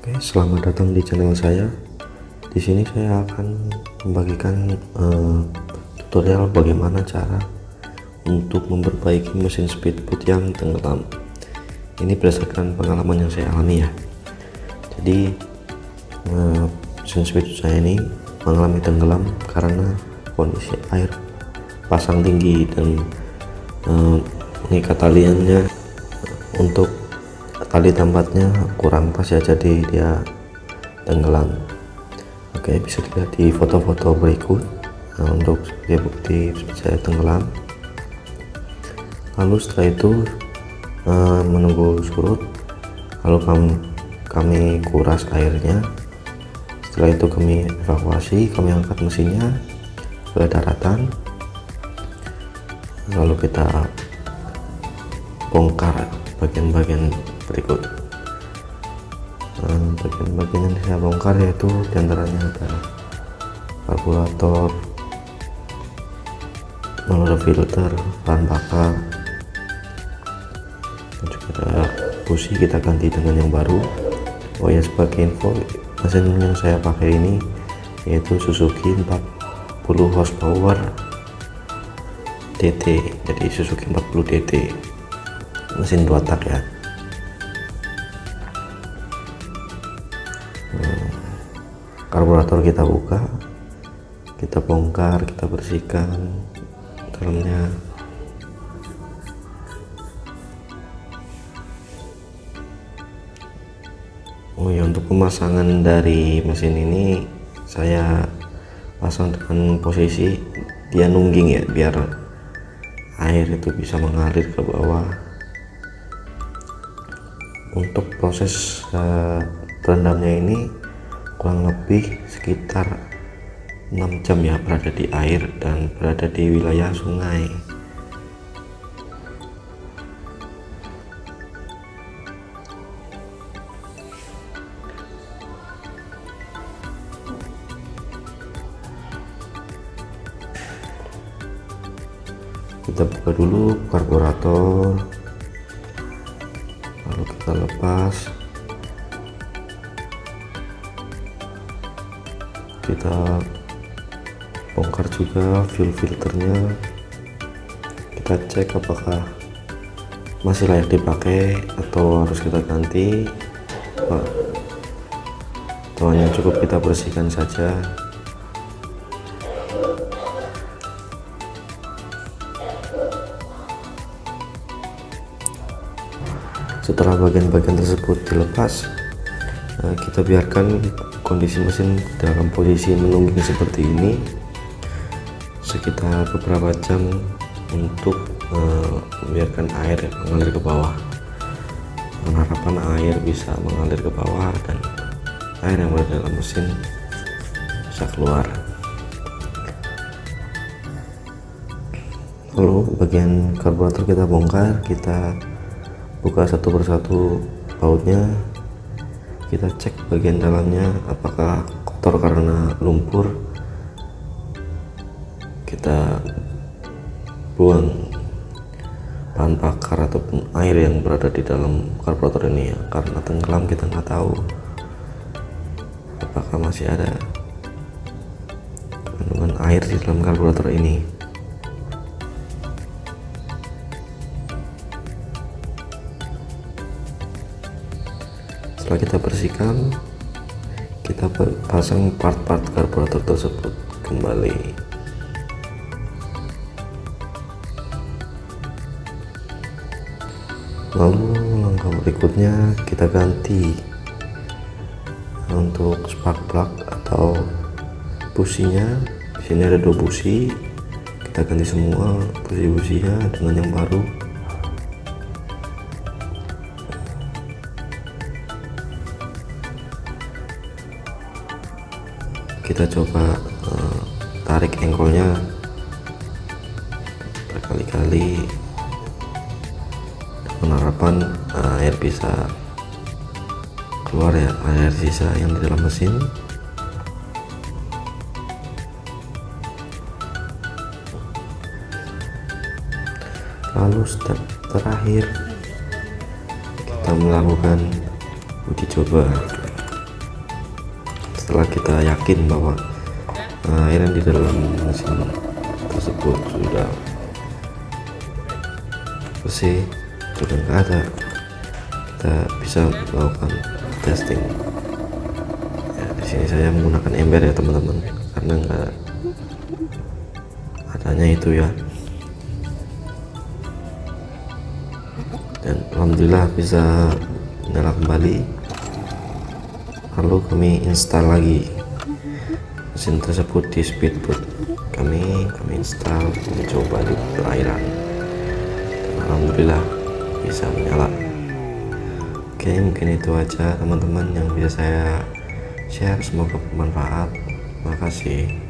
Oke, selamat datang di channel saya. Di sini saya akan membagikan tutorial bagaimana cara untuk memperbaiki mesin speedboat yang tenggelam. Ini berdasarkan pengalaman yang saya alami ya. Jadi mesin speedboat saya ini mengalami tenggelam karena kondisi air pasang tinggi dan mengikat taliannya untuk tali tampatnya kurang pas ya, jadi dia tenggelam. Oke, bisa dilihat di foto-foto berikut. Untuk sebagai bukti saya tenggelam. Lalu setelah itu menunggu surut, lalu kami kuras airnya. Setelah itu kami evakuasi, kami angkat mesinnya ke daratan, lalu kita bongkar bagian-bagian berikut. Bagian-bagian yang saya bongkar yaitu diantaranya ada karburator, lalu filter, bahan bakar, dan juga ada busi, kita ganti dengan yang baru. Oh ya, sebagai info, mesin yang saya pakai ini yaitu Suzuki 40 horsepower DT, jadi Suzuki 40 DT, mesin 2 tak ya. Karburator kita buka, kita bongkar, kita bersihkan dalamnya. Oh ya, untuk pemasangan dari mesin ini saya pasang dengan posisi dia nungging ya, biar air itu bisa mengalir ke bawah. Untuk proses berendamnya ini kurang lebih sekitar 6 jam ya, berada di air dan berada di wilayah sungai. Kita buka dulu karburator, lalu kita lepas, kita bongkar juga fuel filternya, kita cek apakah masih layak dipakai atau harus kita ganti, atau hanya cukup kita bersihkan saja. Setelah bagian-bagian tersebut dilepas, kita biarkan kondisi mesin dalam posisi menungging seperti ini sekitar beberapa jam untuk membiarkan air mengalir ke bawah. Dengan harapan air bisa mengalir ke bawah dan air yang berada dalam mesin bisa keluar. Lalu bagian karburator kita bongkar, kita buka satu persatu bautnya, kita cek bagian dalamnya apakah kotor karena lumpur, kita buang bahan bakar ataupun air yang berada di dalam karburator ini ya, karena tenggelam kita nggak tahu apakah masih ada kandungan air di dalam karburator ini. Setelah kita bersihkan, kita pasang part-part karburator tersebut kembali. Lalu langkah berikutnya kita ganti untuk spark plug atau businya. Di sini ada 2 busi, kita ganti semua busi-businya dengan yang baru. Kita coba tarik engkolnya berkali-kali dengan harapan air bisa keluar ya, air sisa yang di dalam mesin. Lalu step terakhir kita melakukan uji coba. setelah kita yakin bahwa air yang di dalam mesin tersebut sudah bersih, sudah nggak ada, kita bisa melakukan testing. Ya, di sini saya menggunakan ember ya teman-teman, karena nggak adanya itu ya. Dan alhamdulillah bisa nyala kembali. Lalu kami install lagi mesin tersebut di speedboat. Kami install, mencoba di perairan, dan alhamdulillah bisa menyala. Oke, mungkin itu aja teman-teman yang bisa saya share, semoga bermanfaat. Terima kasih.